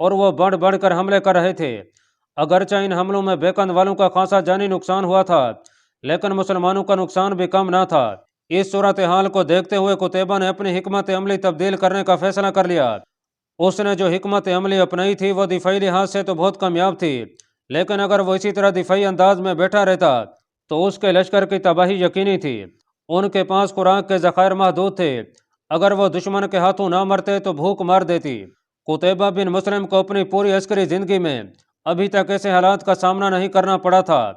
اور وہ بڑھ بڑھ کر حملے کر رہے تھے۔ اگرچہ ان حملوں میں بیکند والوں کا خاصا جانی نقصان ہوا تھا، لیکن مسلمانوں کا نقصان بھی کم نہ تھا۔ اس صورتحال کو دیکھتے ہوئے قتیبہ نے اپنی حکمت عملی تبدیل کرنے کا فیصلہ کر لیا۔ اس نے جو حکمت عملی اپنائی تھی وہ دفاعی لحاظ سے تو بہت کامیاب تھی، لیکن اگر وہ اسی طرح دفاعی انداز میں بیٹھا رہتا تو اس کے لشکر کی تباہی یقینی تھی۔ ان کے پاس خوراک کے ذخائر محدود تھے، اگر وہ دشمن کے ہاتھوں نہ مرتے تو بھوک مار دیتی۔ قتیبہ بن مسلم کو اپنی پوری عسکری زندگی میں ابھی تک ایسے حالات کا سامنا نہیں کرنا پڑا تھا۔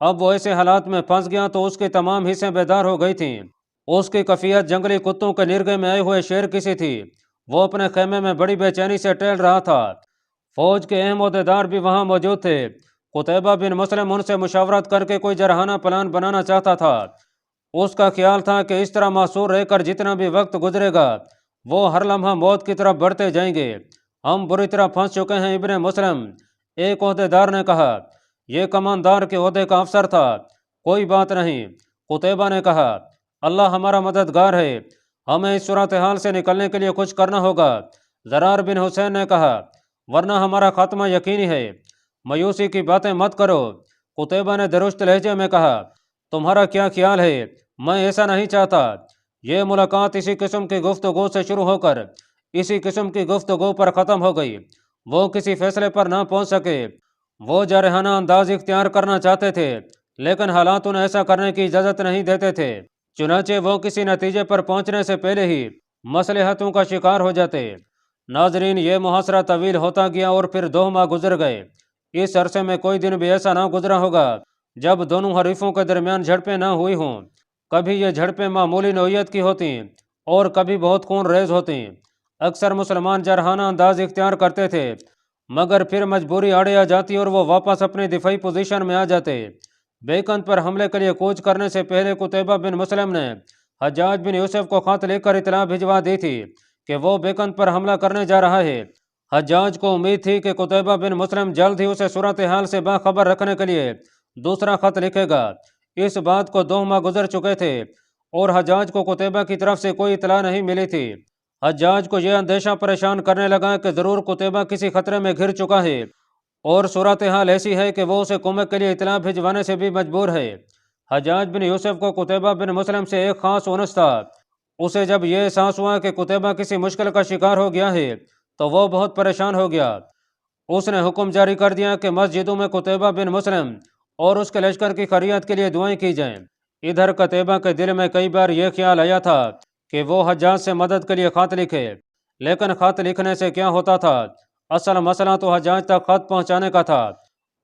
اب وہ ایسے حالات میں پھنس گیا تو اس کی تمام حصیں بیدار ہو گئی تھیں۔ اس کی کیفیت جنگلی کتوں کے نرگے میں آئے ہوئے شیر کی سی تھی۔ وہ اپنے خیمے میں بڑی بے چینی سے ٹہل رہا تھا۔ فوج کے اہم عہدیدار بھی وہاں موجود تھے۔ قتیبہ بن مسلم ان سے مشاورت کر کے کوئی جرحانہ پلان بنانا چاہتا تھا۔ اس کا خیال تھا کہ اس طرح محصور رہ کر جتنا بھی وقت گزرے گا وہ ہر لمحہ موت کی طرف بڑھتے جائیں گے۔ ہم بری طرح پھنس چکے ہیں ابن مسلم، ایک عہدیدار نے کہا۔ یہ کماندار کے عہدے کا افسر تھا۔ کوئی بات نہیں، قتیبہ نے کہا، اللہ ہمارا مددگار ہے، ہمیں اس صورتحال سے نکلنے کے لیے کچھ کرنا ہوگا۔ زرار بن حسین نے کہا، ورنہ ہمارا خاتمہ یقینی ہے۔ مایوسی کی باتیں مت کرو، قتیبہ نے درست لہجے میں کہا، تمہارا کیا خیال ہے؟ میں ایسا نہیں چاہتا۔ یہ ملاقات اسی قسم کی گفتگو سے شروع ہو کر اسی قسم کی گفتگو پر ختم ہو گئی۔ وہ کسی فیصلے پر نہ پہنچ سکے۔ وہ جارحانہ انداز اختیار کرنا چاہتے تھے، لیکن حالات انہیں ایسا کرنے کی اجازت نہیں دیتے تھے۔ چنانچہ وہ کسی نتیجے پر پہنچنے سے پہلے ہی مصلحتوں کا شکار ہو جاتے۔ ناظرین، یہ محاصرہ طویل ہوتا گیا اور پھر 2 ماہ گزر گئے۔ اس عرصے میں کوئی دن بھی ایسا نہ گزرا ہوگا جب دونوں حریفوں کے درمیان جھڑپیں نہ ہوئی ہوں۔ کبھی یہ جھڑپیں معمولی نوعیت کی ہوتیں اور کبھی بہت خون ریز ہوتیں۔ اکثر مسلمان جارحانہ انداز اختیار کرتے تھے، مگر پھر مجبوری آڑے آ جاتی اور وہ واپس اپنی دفاعی پوزیشن میں آ جاتے۔ بیکند پر حملے کے لیے کوچ کرنے سے پہلے قتیبہ بن مسلم نے حجاج بن یوسف کو خط لکھ کر اطلاع بھجوا دی تھی کہ وہ بیکند پر حملہ کرنے جا رہا ہے۔ حجاج کو امید تھی کہ قتیبہ بن مسلم جلد ہی اسے صورتحال سے باخبر رکھنے کے لیے دوسرا خط لکھے گا۔ اس بات کو 2 ماہ گزر چکے تھے اور حجاج کو قتیبہ کی طرف سے کوئی اطلاع نہیں ملی تھی۔ حجاج کو یہ اندیشہ پریشان کرنے لگا کہ ضرور قتیبہ کسی خطرے میں گھر چکا ہے اور صورتحال ایسی ہے کہ وہ اسے کمک کے لیے اطلاع بھجوانے سے بھی مجبور ہے۔ حجاج بن یوسف کو قتیبہ بن مسلم سے ایک خاص انس تھا۔ اسے جب یہ احساس ہوا کہ قتیبہ کسی مشکل کا شکار ہو گیا ہے تو وہ بہت پریشان ہو گیا۔ اس نے حکم جاری کر دیا کہ مسجدوں میں قتیبہ بن مسلم اور اس کے لشکر کی خیریت کے لیے دعائیں کی جائیں۔ ادھر قتیبہ کے دل میں کئی بار یہ خیال آیا تھا کہ وہ حجاج سے مدد کے لیے خط لکھے، لیکن خط لکھنے سے کیا ہوتا تھا؟ اصل مسئلہ تو حجاج تک خط پہنچانے کا تھا۔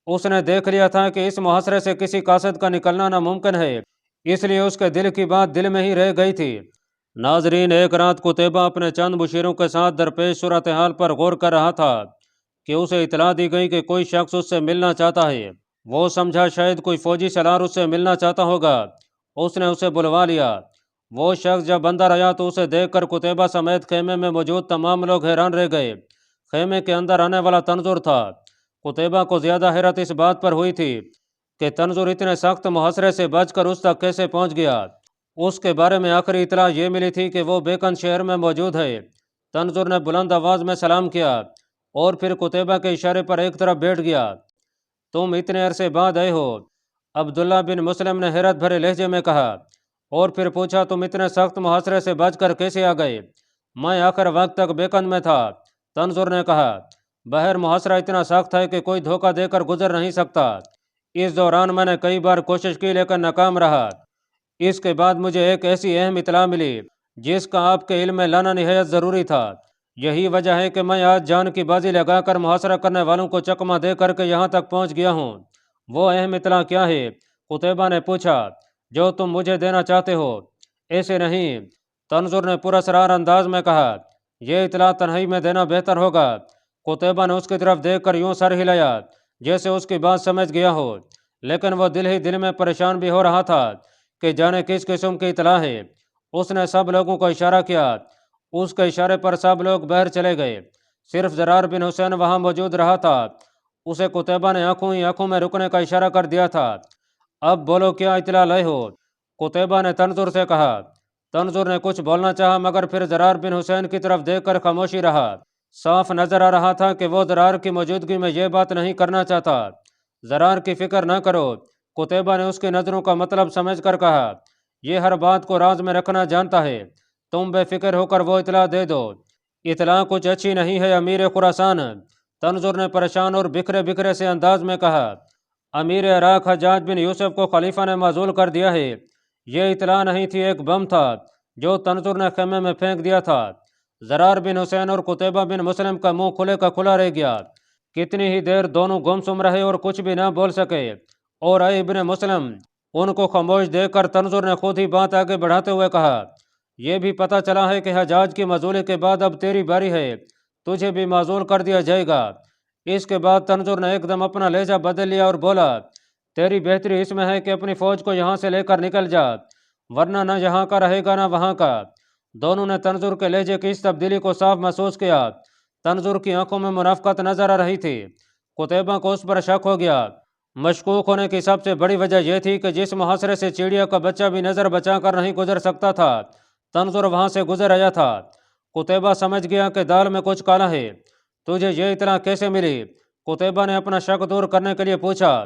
اس نے دیکھ لیا تھا کہ اس محاصرے سے کسی قاصد کا نکلنا ناممکن ہے، اس لیے اس کے دل کی بات دل میں ہی رہ گئی تھی۔ ناظرین، ایک رات قتیبہ اپنے چند مشیروں کے ساتھ درپیش صورتحال پر غور کر رہا تھا کہ اسے اطلاع دی گئی کہ کوئی شخص اس سے ملنا چاہتا ہے۔ وہ سمجھا شاید کوئی فوجی سالار اس سے ملنا چاہتا ہوگا۔ اس نے اسے بلوا لیا۔ وہ شخص جب اندر آیا تو اسے دیکھ کر قتیبہ سمیت خیمے میں موجود تمام لوگ حیران رہ گئے۔ خیمے کے اندر آنے والا تنظر تھا۔ قتیبہ کو زیادہ حیرت اس بات پر ہوئی تھی کہ تنظر اتنے سخت محاصرے سے بچ کر اس تک کیسے پہنچ گیا۔ اس کے بارے میں آخری اطلاع یہ ملی تھی کہ وہ بیکند شہر میں موجود ہے۔ تنظر نے بلند آواز میں سلام کیا اور پھر قتیبہ کے اشارے پر ایک طرف بیٹھ گیا۔ تم اتنے عرصے بعد آئے ہو، عبداللہ بن مسلم نے حیرت بھرے لہجے میں کہا، اور پھر پوچھا تم اتنے سخت محاصرے سے بچ کر کیسے آ گئے؟ میں آخر وقت تک بیکند میں تھا، تنظر نے کہا۔ بہر محاصرہ اتنا سخت ہے کہ کوئی دھوکہ دے کر گزر نہیں سکتا۔ اس دوران میں نے کئی بار کوشش کی لیکن ناکام رہا۔ اس کے بعد مجھے ایک ایسی اہم اطلاع ملی جس کا آپ کے علم میں لانا نہایت ضروری تھا۔ یہی وجہ ہے کہ میں آج جان کی بازی لگا کر محاصرہ کرنے والوں کو چکمہ دے کر کے یہاں تک پہنچ گیا ہوں۔ وہ اہم اطلاع کیا ہے؟ قتیبہ نے پوچھا۔ جو تم مجھے دینا چاہتے ہو۔ ایسے نہیں، تنظر نے پراسرار انداز میں کہا، یہ اطلاع تنہائی میں دینا بہتر ہوگا۔ قتیبہ نے اس کی طرف دیکھ کر یوں سر ہلایا جیسے اس کی بات سمجھ گیا ہو، لیکن وہ دل ہی دل میں پریشان بھی ہو رہا تھا کہ جانے کس قسم کی اطلاع ہے۔ اس نے سب لوگوں کو اشارہ کیا۔ اس کے اشارے پر سب لوگ باہر چلے گئے، صرف زرار بن حسین وہاں موجود رہا تھا۔ اسے قتیبہ نے آنکھوں ہی آنکھوں میں رکنے کا اشارہ کر دیا تھا۔ اب بولو، کیا اطلاع لائے ہو؟ قتیبہ نے تنظر سے کہا۔ تنظر نے کچھ بولنا چاہا مگر پھر زرار بن حسین کی طرف دیکھ کر خاموشی رہا۔ صاف نظر آ رہا تھا کہ وہ زرار کی موجودگی میں یہ بات نہیں کرنا چاہتا۔ زرار کی فکر نہ کرو، قتیبہ نے اس کی نظروں کا مطلب سمجھ کر کہا، یہ ہر بات کو راز میں رکھنا جانتا ہے، تم بے فکر ہو کر وہ اطلاع دے دو۔ اطلاع کچھ اچھی نہیں ہے امیر خراسان، تنظر نے پریشان اور بکھرے بکھرے سے انداز میں کہا۔ امیر عراق حجاج بن یوسف کو خلیفہ نے معزول کر دیا ہے۔ یہ اطلاع نہیں تھی، ایک بم تھا جو تنظر نے خیمے میں پھینک دیا تھا۔ زرار بن حسین اور قتیبہ بن مسلم کا منہ کھلے کا کھلا رہ گیا۔ کتنی ہی دیر دونوں گم سم رہے اور کچھ بھی نہ بول سکے، اور اے ابن مسلم، ان کو خاموش دیکھ کر تنظر نے خود ہی بات آگے بڑھاتے ہوئے کہا، یہ بھی پتہ چلا ہے کہ حجاج کی معزولی کے بعد اب تیری باری ہے، تجھے بھی معزول کر دیا جائے گا۔ اس کے بعد تنظر نے ایک دم اپنا لہجہ بدل لیا اور بولا، تیری بہتری اس میں ہے کہ اپنی فوج کو یہاں سے لے کر نکل جا، ورنہ نہ یہاں کا رہے گا نہ وہاں کا۔ دونوں نے تنظر کے لہجے کی اس تبدیلی کو صاف محسوس کیا۔ تنظر کی آنکھوں میں منافقت نظر آ رہی تھی۔ قتیبہ کو اس پر شک ہو گیا۔ مشکوک ہونے کی سب سے بڑی وجہ یہ تھی کہ جس محاصرے سے چڑیا کا بچہ بھی نظر بچا کر نہیں گزر سکتا تھا، تنظر وہاں سے گزر آیا تھا۔ قتیبہ سمجھ گیا کہ دال میں کچھ کالا ہے۔ تجھے یہ اطلاع کیسے ملی؟ قتیبہ نے اپنا شک دور کرنے کے لیے پوچھا۔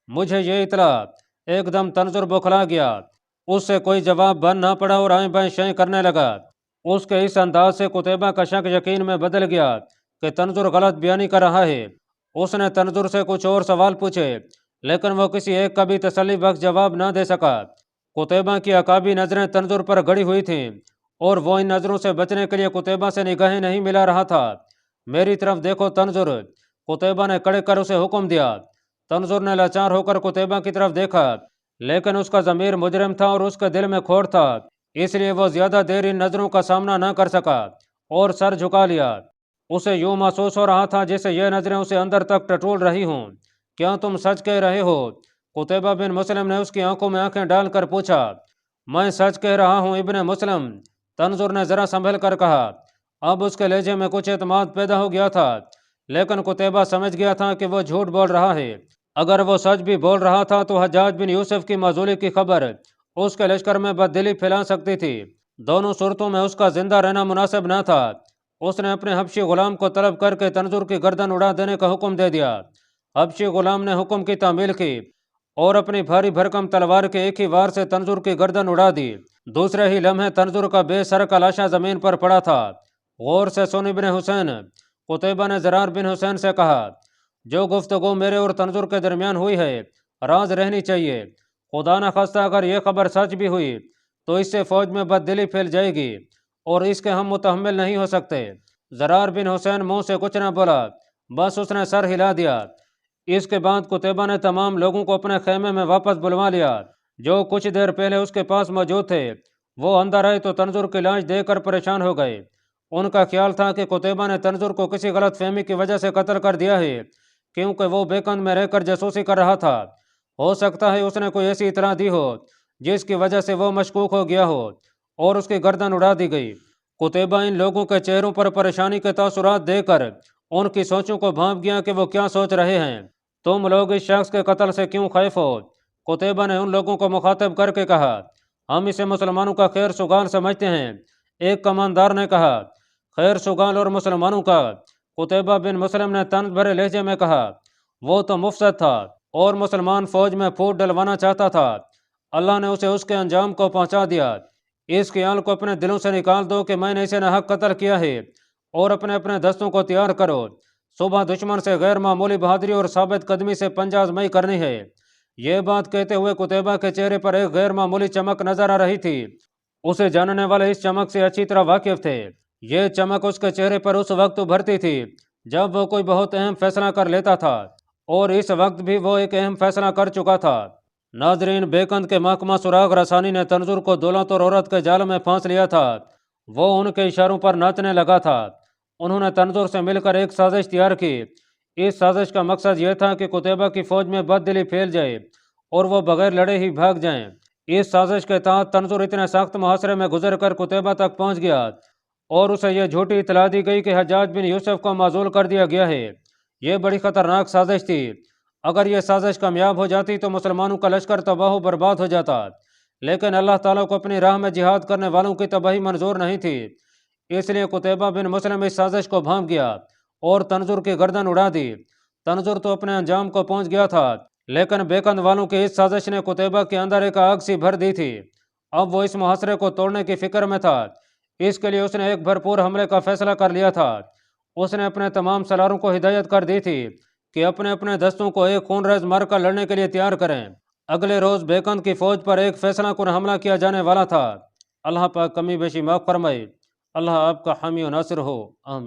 مجھے یہ اطلاع، ایک دم تنظر بوکھلا گیا۔ اس سے کوئی جواب بن نہ پڑا اور آئیں بائیں شیں کرنے لگا۔ اس کے اس انداز سے قتیبہ کا شک یقین میں بدل گیا کہ تنظر غلط بیانی کر رہا ہے۔ اس نے تنظر سے کچھ اور سوال پوچھے، لیکن وہ کسی ایک کا بھی تسلی بخش جواب نہ دے سکا۔ قتیبہ کی عقابی نظریں تنظر پر گڑی ہوئی تھیں، اور وہ ان نظروں سے بچنے کے لیے قتیبہ سے نگاہیں نہیں ملا رہا تھا۔ میری طرف دیکھو تنظر، قتیبہ نے کڑے کر اسے حکم دیا۔ تنظر نے لاچار ہو کر قتیبہ کی طرف دیکھا، لیکن اس کا ضمیر مجرم تھا اور اس کے دل میں کھوٹ تھا، اس لیے وہ زیادہ دیر ان نظروں کا سامنا نہ کر سکا اور سر جھکا لیا۔ اسے یوں محسوس ہو رہا تھا جیسے یہ نظریں اسے اندر تک ٹٹول رہی ہوں۔ کیا تم سچ کہہ رہے ہو؟ قتیبہ بن مسلم نے اس کی آنکھوں میں آنکھیں ڈال کر پوچھا۔ میں سچ کہہ رہا ہوں ابن مسلم، تنظر نے ذرا سنبھل کر کہا۔ اب اس کے لہجے میں کچھ اعتماد پیدا ہو گیا تھا، لیکن قتیبہ سمجھ گیا تھا کہ وہ جھوٹ بول رہا ہے۔ اگر وہ سچ بھی بول رہا تھا تو حجاج بن یوسف کی معزولی کی خبر اس کے لشکر میں بددلی پھیلا سکتی تھی۔ دونوں صورتوں میں اس کا زندہ رہنا مناسب نہ تھا۔ اس نے اپنے حبشی غلام کو طلب کر کے تنظر کی گردن اڑا دینے کا حکم دے دیا۔ حبشی غلام نے حکم کی تعمیل کی اور اپنی بھاری بھرکم تلوار کے ایک ہی وار سے تنظر کی گردن اڑا دی۔ دوسرے ہی لمحے تنظر کا بے سر کا لاشا زمین پر پڑا تھا۔ غور سے سن ابن حسین، قتیبہ نے زرار بن حسین سے کہا، جو گفتگو میرے اور تنظر کے درمیان ہوئی ہے راز رہنی چاہیے۔ خدا نخواستہ اگر یہ خبر سچ بھی ہوئی تو اس سے فوج میں بددلی پھیل جائے گی اور اس کے ہم متحمل نہیں ہو سکتے۔ زرار بن حسین منہ سے کچھ نہ بولا، بس اس نے سر ہلا دیا۔ اس کے بعد قتیبہ نے تمام لوگوں کو اپنے خیمے میں واپس بلوا لیا جو کچھ دیر پہلے اس کے پاس موجود تھے۔ وہ اندر آئے تو تنظر کی لاش دیکھ کر پریشان ہو گئے۔ ان کا خیال تھا کہ قتیبہ نے تنظر کو کسی غلط فہمی کی وجہ سے قتل کر دیا ہے، کیونکہ وہ بیکند میں رہ کر جاسوسی کر رہا تھا۔ ہو سکتا ہے اس نے کوئی ایسی اطلاع دی ہو جس کی وجہ سے وہ مشکوک ہو گیا ہو اور اس کی گردن اڑا دی گئی۔ قتیبہ ان لوگوں کے چہروں پر پریشانی کے تاثرات دیکھ کر ان کی سوچوں کو بھانپ گیا کہ وہ کیا سوچ رہے ہیں۔ تم لوگ اس شخص کے قتل سے کیوں خائف ہو؟ قتیبہ نے ان لوگوں کو مخاطب کر کے کہا، ہم اسے مسلمانوں کا خیر سگال سمجھتے ہیں۔ ایک کماندار نے کہا، خیر سگال اور مسلمانوں کا؟ قتیبہ بن مسلم نے طنز بھرے لہجے میں کہا، وہ تو مفسد تھا اور مسلمان فوج میں پھوٹ ڈلوانا چاہتا تھا۔ اللہ نے اسے اس کے انجام کو پہنچا دیا۔ اس خیال کو اپنے دلوں سے نکال دو کہ میں نے اسے ناحق قتل کیا ہے، اور اپنے اپنے دستوں کو تیار کرو۔ صبح دشمن سے غیر معمولی بہادری اور ثابت قدمی سے پنجہ آزمائی کرنی ہے۔ یہ بات کہتے ہوئے قتیبہ کے چہرے پر ایک غیر معمولی چمک نظر آ رہی تھی۔ اسے جاننے والے اس چمک سے اچھی طرح واقف تھے۔ یہ چمک اس کے چہرے پر اس وقت ابھرتی تھی جب وہ کوئی بہت اہم فیصلہ کر لیتا تھا، اور اس وقت بھی وہ ایک اہم فیصلہ کر چکا تھا۔ ناظرین، بیکند کے محکمہ سراغ رسانی نے تنظر کو دولت اور عورت کے جال میں پھانس لیا تھا۔ وہ ان کے اشاروں پر ناچنے لگا تھا۔ انہوں نے تنظر سے مل کر ایک سازش تیار کی۔ اس سازش کا مقصد یہ تھا کہ قتیبہ کی فوج میں بددلی پھیل جائے اور وہ بغیر لڑے ہی بھاگ جائیں۔ اس سازش کے تحت تنظر اتنے سخت محاصرے میں گزر کر قتیبہ تک پہنچ گیا اور اسے یہ جھوٹی اطلاع دی گئی کہ حجاج بن یوسف کو معزول کر دیا گیا ہے۔ یہ بڑی خطرناک سازش تھی۔ اگر یہ سازش کامیاب ہو جاتی تو مسلمانوں کا لشکر تباہ و برباد ہو جاتا، لیکن اللہ تعالیٰ کو اپنی راہ میں جہاد کرنے والوں کی تباہی منظور نہیں تھی، اس لیے قتیبہ بن مسلم اس سازش کو بھانپ گیا اور تنظر کی گردن اڑا دی۔ تنظر تو اپنے انجام کو پہنچ گیا تھا، لیکن بیکند والوں کی اس سازش نے قتیبہ کے اندر ایک آگ سی بھر دی تھی۔ اب وہ اس محاصرے کو توڑنے کی فکر میں تھا۔ اس کے لیے اس نے ایک بھرپور حملے کا فیصلہ کر لیا تھا۔ اس نے اپنے تمام سالاروں کو ہدایت کر دی تھی کہ اپنے اپنے دستوں کو ایک خون ریز معرکہ لڑنے کے لیے تیار کریں۔ اگلے روز بیکند کی فوج پر ایک فیصلہ کن حملہ کیا جانے والا تھا۔ اللہ پاک کمی بیشی معاف فرمائے۔ اللہ آپ کا حامی و ناصر ہو، آمین۔